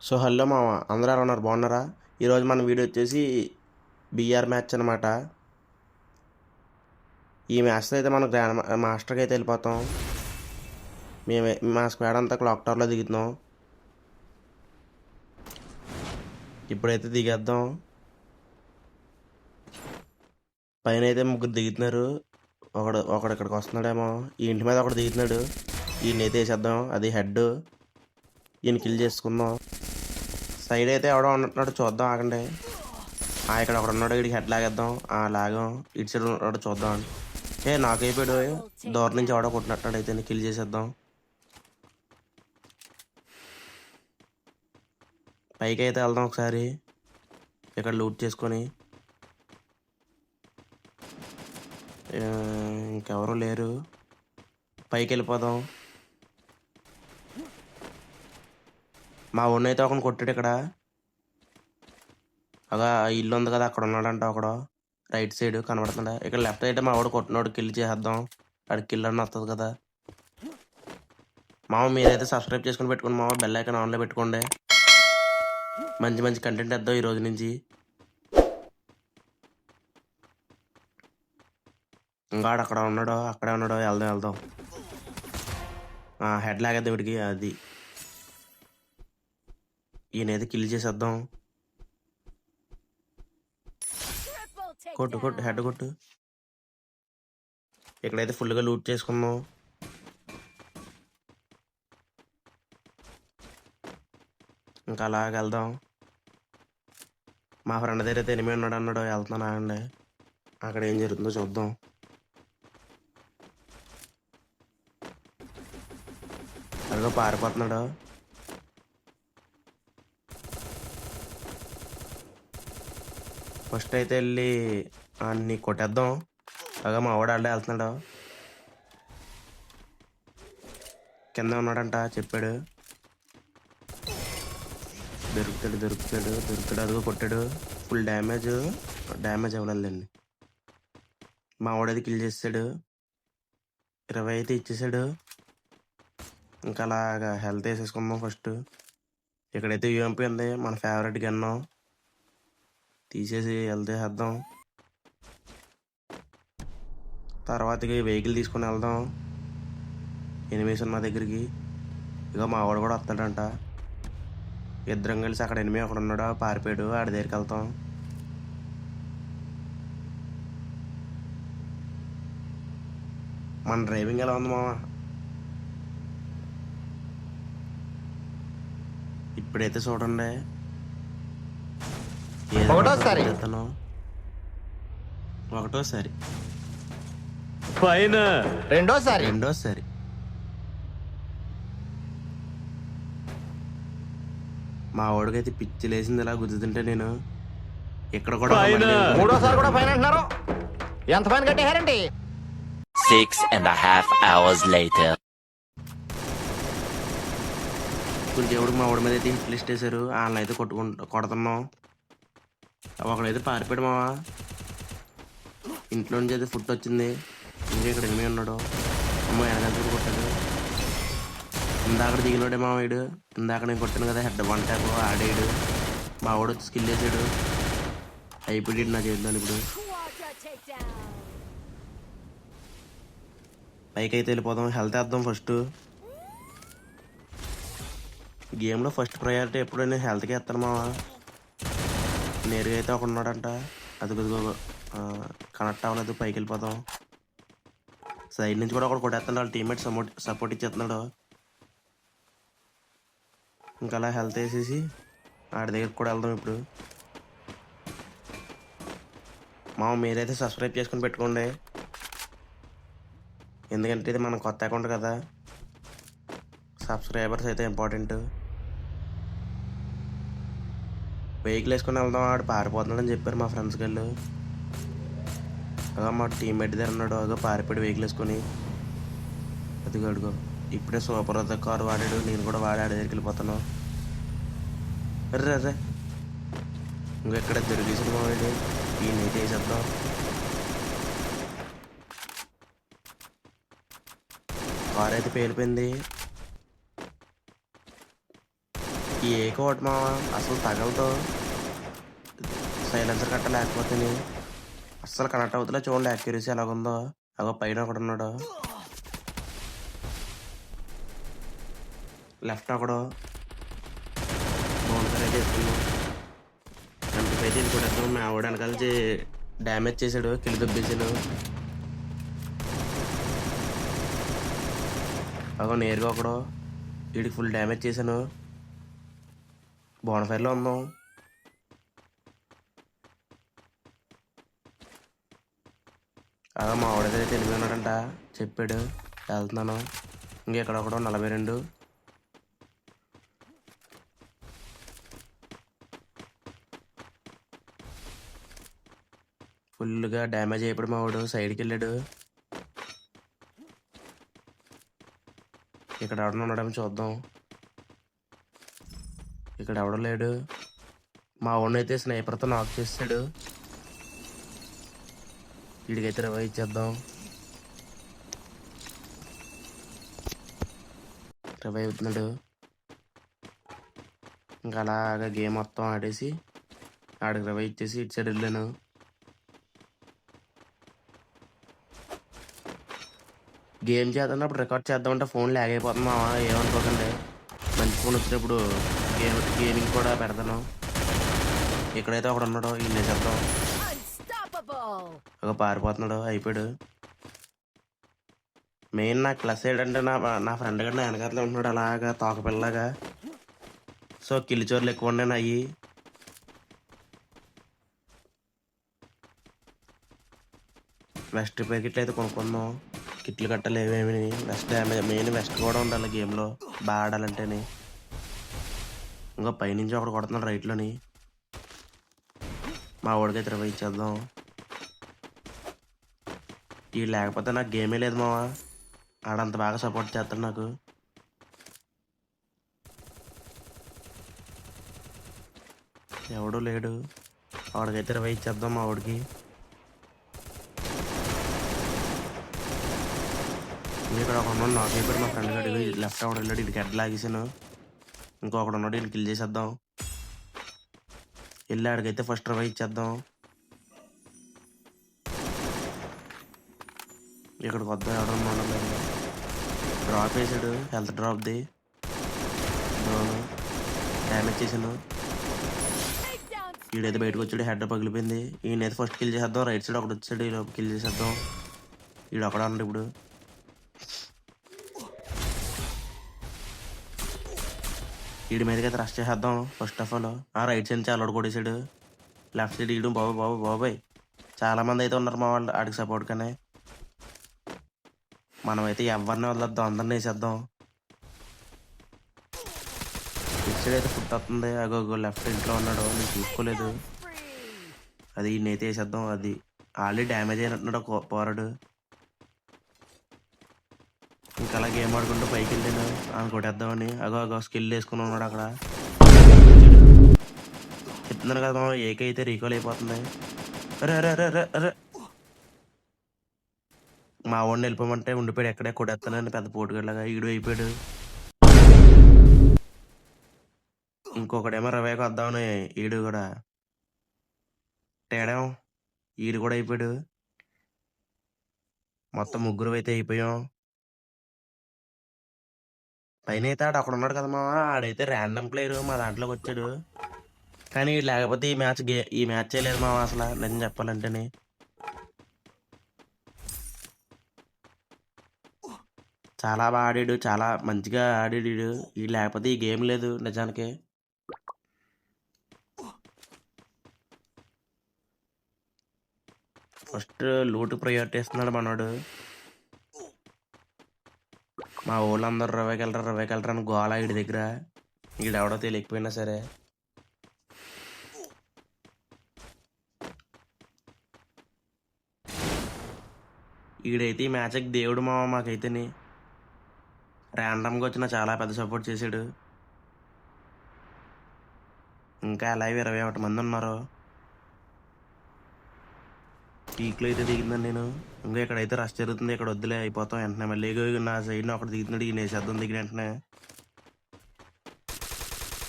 So hello మామ, అందరూ ఎలా ఉన్నారు? బాగున్నారా? ఈరోజు మన వీడియో వచ్చేసి బీఆర్ మ్యాచ్ అనమాట. ఈ మ్యాచ్లో అయితే మనం గ్రాండ్ మాస్టర్కి అయితే వెళ్ళిపోతాం. మా స్క్వాడ్ అంతా క్లాక్ టవర్లో దిగుతున్నాం. ఇప్పుడైతే దిగేద్దాం. పైన అయితే ముగ్గురు దిగుతున్నారు. ఒకడు ఇక్కడికి వస్తున్నాడేమో. ఈ ఇంటి మీద ఒకడు దిగుతున్నాడు. ఈయనైతే వేసేద్దాం. అది హెడ్. ఈయన కిల్ చేసుకుందాం. సైడ్ అయితే ఎవడో ఉన్నట్టున్నాడు, చూద్దాం ఆగండి. ఇక్కడ ఒకడు ఉన్నాడు, వీడికి హెడ్ లాగేద్దాం. లాగాం. ఇటు సైడ్ ఉన్నాడు, చూద్దాం. నాకు అయిపోయాడు. దూరం నుంచి ఎవడో కొట్టినట్టున్నాడు, అయితే కిల్ చేసేద్దాం. పైకి అయితే వెళ్దాం ఒకసారి, ఇక్కడ లూట్ చేసుకొని. ఇంకెవరూ లేరు, పైకి వెళ్ళిపోదాం. మా ఊరిని అయితే ఒకరిని కొట్టాడు ఇక్కడ. అలా ఇల్లు ఉంది కదా, అక్కడ ఉన్నాడంట ఒకడు. రైట్ సైడ్ కనబడుతుండ. ఇక్కడ లెఫ్ట్ అయితే మా వాడు కొట్టినోడు కిల్ చేసేద్దాం. అక్కడికి కిల్ అని వస్తుంది కదా. మామ మీరైతే సబ్స్క్రైబ్ చేసుకుని పెట్టుకోండి మామ. బెల్ ఐకాన్ ఆన్లో పెట్టుకోండి. మంచి మంచి కంటెంట్ వేద్దాం ఈ రోజు నుంచి. ఇంకా అక్కడ ఉన్నాడు, అక్కడే ఉన్నాడు. వెళ్దాం. హెడ్ లాగేద్దాం వీడికి. అది ఈయనైతే కిల్ చేసేద్దాం. కొట్టు హెడ్ కొట్టు. ఇక్కడైతే ఫుల్గా లూట్ చేసుకుందాం. ఇంకా అలాగ వెళ్దాం. మా ఫ్రెండ్ దగ్గర అయితే ఎనిమిది ఉన్నాడు అన్నాడు. వెళ్తున్నాను ఆగండి, అక్కడ ఏం జరుగుతుందో చూద్దాం. అదిగో పారిపోతున్నాడు. ఫస్ట్ అయితే వెళ్ళి అన్ని కొట్టేద్దాం. అలాగా మా వాడు అడ్డే వెళ్తున్నాడు. కింద ఉన్నాడంట, చెప్పాడు. దొరుకుతాడు. అదిగో కొట్టాడు. ఫుల్ డ్యామేజ్ అవ్వలేదండి. మా వాడది కిల్ చేసాడు. 20 అయితే ఇచ్చేసాడు. ఇంకా అలాగా హెల్త్ వేసేసుకుందాం ఫస్ట్. ఇక్కడైతే యూఎంపీ ఉంది, మన ఫేవరెట్ గన్. తీసేసి హెల్త్ వేసేద్దాం. తర్వాత వెహికల్ తీసుకుని వెళ్దాం ఎనిమిస్ ఉన్న దగ్గరికి. ఇక మా వాడు కూడా వస్తాడంట. ఇద్దరం కలిసి అక్కడ ఎనిమిది ఒకడు ఉన్నాడు, పారిపోయాడు. ఆడి దగ్గరికి వెళ్తాం. మన డ్రైవింగ్ ఎలా ఉంది మామ? ఇప్పుడైతే చూడండి, ఒకటోసారి పైన రెండోసారి మా వాడికైతే పిచ్చి లేసింది ఇలా గుద్దుతుంటే. నేను ఇక్కడ కూడా మూడోసారి కూడా ఫైన్ అంటున్నారు. ఎంత ఫైన్ కట్టేశారండి? 6.5 hours later. కొంచెం మా వాడి మీద అయితే హిట్ లిస్ట్ వేసారు. వాళ్ళని అయితే కొడుతున్నాం. ఒకడైతే పారిపోయాడు మావా. ఇంట్లో నుంచి అయితే ఫుడ్ వచ్చింది. ఇంకా ఇక్కడ ఎనిమిది ఉన్నాడు. అమ్మ వెనకాల కొట్టాడు. ఇందాక దిగినోడే మా వీడు. ఇందాక నేను కొట్టాను కదా హెడ్ 1 ట్యాప్, ఆడాడు. మా వాడు వచ్చి స్కిల్ వేసాడు. అయిపోయాడు నా చేద్దాను. ఇప్పుడు పైకి అయితే వెళ్ళిపోదాం. హెల్త్ వేద్దాం ఫస్ట్. గేమ్లో ఫస్ట్ ప్రయారిటీ ఎప్పుడు నేను హెల్త్కి వేస్తాను మావా. నేరుగా అయితే ఒక ఉన్నాడంట. అదిగో కనెక్ట్ అవ్వలేదు. పైకి వెళ్ళిపోదాం. సైడ్ నుంచి కూడా ఒకటి కొట్టేస్తున్నాడు. వాళ్ళ టీమ్మేట్ సపోర్ట్ ఇచ్చేస్తున్నాడు. ఇంకా అలా హెల్త్ వేసేసి ఆడి దగ్గరికి కూడా వెళ్దాం ఇప్పుడు. మీరైతే సబ్స్క్రైబ్ చేసుకుని పెట్టుకోండి, ఎందుకంటే ఇది మనం కొత్త అకౌంట్ కదా. సబ్స్క్రైబర్స్ అయితే ఇంపార్టెంట్. వెహికల్ వేసుకొని వెళ్దాం. ఆడు పారిపోతున్నాడని చెప్పారు మా ఫ్రెండ్స్కి వాళ్ళు. మా టీమ్మేట్ దగ్గర ఉన్నాడు. అదో పారిపోయాడు వెహికల్ వేసుకొని. అదిగో ఇప్పుడే సూపర్ కారు వాడాడు. నేను కూడా వాడి దగ్గరికి వెళ్ళిపోతాను. అర్రే ఇంకెక్కడ దొరికేసిన వాడు. ఈయనైతే వేసేద్దాం. కారు అయితే పేలిపోయింది. ఈ ఏకోటి మా అసలు తగలతో సైలెన్సర్ కట్ట లేకపోతే అస్సలు కనెక్ట్ అవుతులే. చూడండి యాక్యురసీ ఎలాగుందో. అగో పైన ఒకడు ఉన్నాడు, లెఫ్ట్ ఒకడు బౌన్సర్ అయితే వేసుకున్నాం. అయితే ఇంకోటి మా ఆవిడ వెనకాల డ్యామేజ్ చేశాడు, కిల్ దొబ్బేసాడు. అగో నేరుగా ఒకడు వీడికి ఫుల్ డ్యామేజ్ చేశాను. బోనఫైర్లో ఉందాం. అలా మా ఆవిడైతే తెలివి ఉన్నాడంట, చెప్పాడు. వెళ్తున్నాను. ఇంకెక్కడ ఒకడు 42. ఫుల్గా డ్యామేజ్ అయిపోయాడు మా వాడు, సైడ్కి వెళ్ళాడు. ఇక్కడ ఎవడన్నా ఉన్నాడేమో చూద్దాం. ఇక్కడ ఎవడ లేడు. మా వాడిని అయితే స్నైపర్తో నాక్ చేస్తాడు. వీడికైతే రివైవ్ ఇచ్చేద్దాం. రివైవ్ అవుతున్నాడు. ఇంకా అలాగా గేమ్ మొత్తం ఆడేసి ఆడికి రివైవ్ ఇచ్చేసి ఇటు సైడ్ వెళ్ళాను. గేమ్ చేస్తున్నప్పుడు రికార్డ్ చేద్దామంటే ఫోన్ ల్యాగ్ అయిపోతుంది మావా, ఏమనుకోకండి. మంచి ఫోన్ వచ్చినప్పుడు గేమింగ్ కూడా పెడతాను. ఇక్కడైతే ఒకడు ఉన్నాడు, ఇల్లు వేసేద్దాం. ఒక పారిపోతున్నాడు, అయిపోయాడు. మెయిన్ నాకు ప్లస్ ఏంటంటే నా ఫ్రెండ్ గడ్డ నా వెనకాతలో ఉంటున్నాడు అలాగా తోకపిల్లగా. సో కిల్లి చోర్లు ఎక్కువ ఉండే అయ్యి. వెస్ట్ ప్యాకెట్లు అయితే కొనుక్కుందాం. కిట్లు కట్టాలి ఏమేమి. వెస్ట్ డ్యామేజ్ మెయిన్ వెస్ట్ కూడా ఉండాలి గేమ్లో బాగా ఆడాలంటేనే. ఇంకా పైనుంచి ఒకడు కొడుతున్నాడు రైట్లోని. మా వాడికైతే రివైవ్ ఇచ్చేద్దాం. ఈ లేకపోతే నాకు గేమే లేదు మావా. ఆడంత బాగా సపోర్ట్ చేస్తాడు నాకు. ఎవడూ లేడు. వాడికైతే రివైవ్ ఇచ్చేద్దాం మా వాడికి. ఇక్కడ ఒక ఉన్నాడు నాకు అయిపోయాడు. మా ఫ్రెండ్ గడి లెఫ్ట్ ఒకడు వెళ్ళాడు, ఇడికి హెడ్ లాగేసాను. ఇంకొకడు ఉన్నాడు, ఇడికి కిల్ చేసేద్దాం. వెళ్ళి ఆడికైతే ఫస్ట్ రివైవ్ ఇచ్చేద్దాం. ఇక్కడికి వద్దాం. ఎవడన్నా డ్రాప్ వేసాడు, హెల్త్ డ్రాప్ది. డ్యామేజ్ చేశాను. వీడైతే బయటకు వచ్చాడు, హెడ్ పగిలిపోయింది. ఈయనైతే ఫస్ట్ కిల్ చేసేద్దాం. రైట్ సైడ్ ఒకటి వచ్చాడు, ఈ లోపు కిల్ చేసేద్దాం. వీడు అక్కడ ఉన్నాడు ఇప్పుడు. వీడి మీదకి అయితే రష్ చేసేద్దాం first of all. Right side చాలా కొట్టేసాడు. లెఫ్ట్ సైడ్ వీడు బాబాయ్ చాలా మంది అయితే ఉన్నారు మా వాళ్ళు ఆడికి సపోర్ట్. కానీ మనమైతే ఎవరిని వదిలేద్దాం, అందరిని వేసేద్దాం. ఇటు సైడ్ అయితే ఫుట్ వస్తుంది. అగో లెఫ్ట్ ఇంట్లో ఉన్నాడు, నేను చూసుకోలేదు. అది ఈయనైతే వేసేద్దాం. అది ఆల్రెడీ డ్యామేజ్ అయినట్టున్నాడు పోరాడు. ఇంకా అలా గేమ్ ఆడుకుంటూ పైకి వెళ్ళాను కొట్టేద్దామని. అగో స్కిల్ వేసుకుని ఉన్నాడు అక్కడ. చెప్తున్నాను కదా మా ఏకైతే రీకాల్ అయిపోతుంది. అరే మా వాడిని వెళ్ళిపోమంటే ఉండిపోయాడు ఎక్కడే కొట్టేస్తానని పెద్ద పోటుగడ్లాగా. ఈడు అయిపోయాడు. ఇంకొకడేమో రవేకి వద్దామని ఈడు కూడా తేడా. ఈడు కూడా అయిపోయాడు. మొత్తం ముగ్గురు అయితే అయిపోయాం. పైన అయితే ఆడు అక్కడ ఉన్నాడు కదా మావా, ఆడైతే ర్యాండమ్ ప్లేయర్ మా దాంట్లోకి వచ్చాడు. కానీ లేకపోతే ఈ మ్యాచ్ చేయలేదు మావా అసలు, నిజం చెప్పాలంటేనే. చాలా బాగా ఆడాడు, చాలా మంచిగా ఆడాడు. ఈ లేకపోతే ఈ గేమ్ లేదు నిజానికి. ఫస్ట్ లూట్ ప్రయారిటీ ఇస్తున్నాడు మనోడు. మా ఊళ్ళందరూ రవ్వకెళ్ళరా అని గోళ వీడి దగ్గర. వీడెవడో తెలియకపోయినా సరే. ఈడైతే ఈ మ్యాచ్కి దేవుడు మాకైతేని. ర్యాండమ్గా వచ్చిన చాలా పెద్ద సపోర్ట్ చేశాడు. ఇంకా అలాగే 21 మంది ఉన్నారు. పీక్లో అయితే దిగిందని నేను. ఇంకా ఇక్కడైతే రష్ జరుగుతుంది. ఇక్కడ వద్దులే అయిపోతాం వెంటనే. మళ్ళీ నా సైడ్ని ఒకటి దిగుతున్నాడు, ఈయన వేసేద్దాం దిగిన వెంటనే.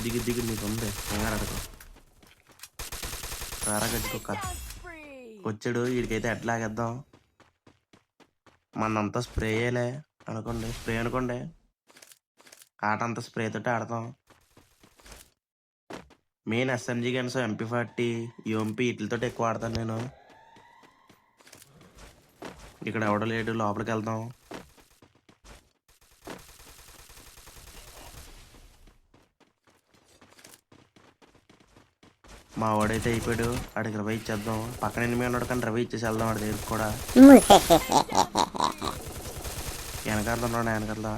దిగి దిగి నీకు ఉంది కంగారు అడగ రారా గజ్జుకుక్క వచ్చాడు వీడికైతే ఎట్లా ఆగేద్దాం మనంతా స్ప్రేయేలే అనుకోండి స్ప్రే అనుకోండి ఆట అంతా స్ప్రే తోటి ఆడతాం main SMG guns MP40 UMP వీటితో ఎక్కువ ఆడతాను నేను ఇక్కడ ఎవడో లేడు లోపలికి వెళ్దాం మా వాడైతే అయిపోయాడు ఆడికి రవి ఇచ్చేద్దాం పక్కన ఎనిమిది ఉన్నాడు కానీ రవి ఇచ్చేసి వెళ్దాం వాడి దగ్గరికి కూడా వెనకాల ఉన్నాడు వెనకాల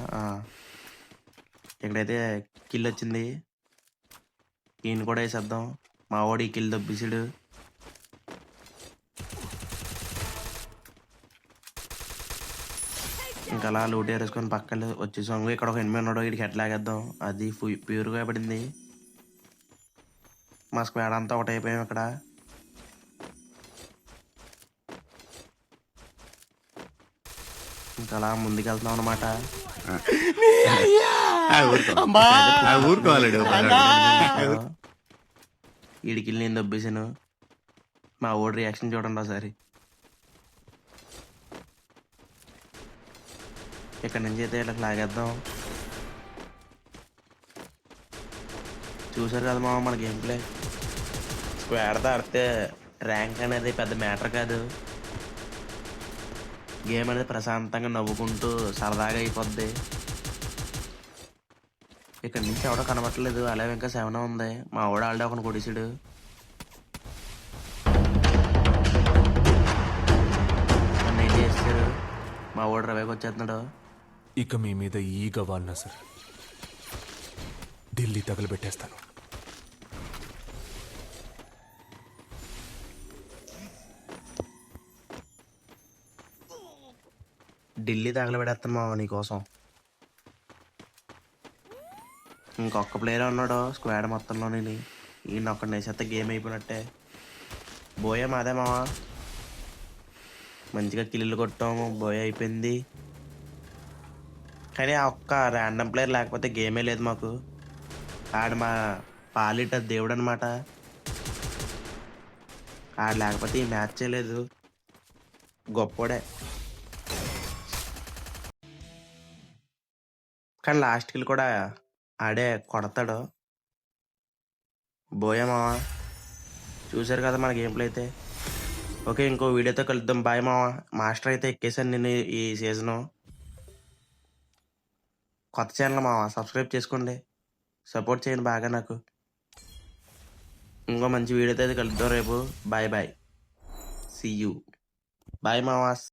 ఇక్కడైతే కిల్ వచ్చింది ఈయన కూడా వేసేద్దాం మా వాడు ఈ కిల్ దొబ్బిసాడు ఇంకా అలా లూట్ వేసుకొని పక్కన వచ్చేసాము ఇక్కడ ఒక ఎనిమిది ఉన్నాడు వీడికి ఎట్లా లాగేద్దాం అది ప్యూర్గా పడింది మా స్క్వాడ్ అంతా ఒకటి అయిపోయాం ఇక్కడ ఇంకా అలా ముందుకెళ్తున్నాం అనమాట వీడికి నేను దొబ్బేసాను మా ఓడి రియాక్షన్ చూడండి ఒకసారి ఇక్కడ నుంచి అయితే ఇలా లాగేద్దాం చూసారు కదా మామ మన గేమ్ ప్లే స్క్వాడ్తో ఆడితే ర్యాంక్ అనేది పెద్ద మ్యాటర్ కాదు గేమ్ అనేది ప్రశాంతంగా నవ్వుకుంటూ సరదాగా అయిపోద్ది ఇక్కడ నుంచి ఎవడో కనబట్టలేదు అలా ఇంకా 7 ఉంది మా వాడు ఆల్రెడీ ఒకని కొడిసాడు నన్ను ఏం చేస్తారు మా వాడు రవేకి వచ్చేస్తున్నాడు ఇక మీ మీద ఈగ వాడినా సార్ ఢిల్లీ తగలబెట్టేస్తాను ఢిల్లీ తగలబెడేస్తాను మావ నీకోసం ఇంకొక ప్లేయర్ ఉన్నాడు స్క్వాడ్ మొత్తంలోని ఈయన ఒక్కడిని వేసేస్తే గేమ్ అయిపోయినట్టే బోయే మాదే మావా మంచిగా కిల్లులు కొట్టాము బోయ్ అయిపోయింది కానీ ఆ ఒక్క ర్యాండమ్ ప్లేయర్ లేకపోతే గేమే లేదు మాకు ఆడు మా పాలిట దేవుడు అనమాట ఆడు లేకపోతే ఈ మ్యాచే లేదు గొప్పోడే కానీ లాస్ట్కి కూడా ఆడే కొడతాడు బోయే మావా చూసారు కదా మన గేమ్ ప్లే అయితే ఓకే ఇంకో వీడియోతో కలుద్దాం బాయ్ మావా మాస్టర్ అయితే ఎక్కేసాను నేను ఈ సీజను కొత్త ఛానల్ మావా సబ్స్క్రైబ్ చేసుకోండి సపోర్ట్ చేయండి బాగా నాకు ఇంకో మంచి వీడియోతో అయితే కలుద్దాం రేపు bye bye see you bye మావాస్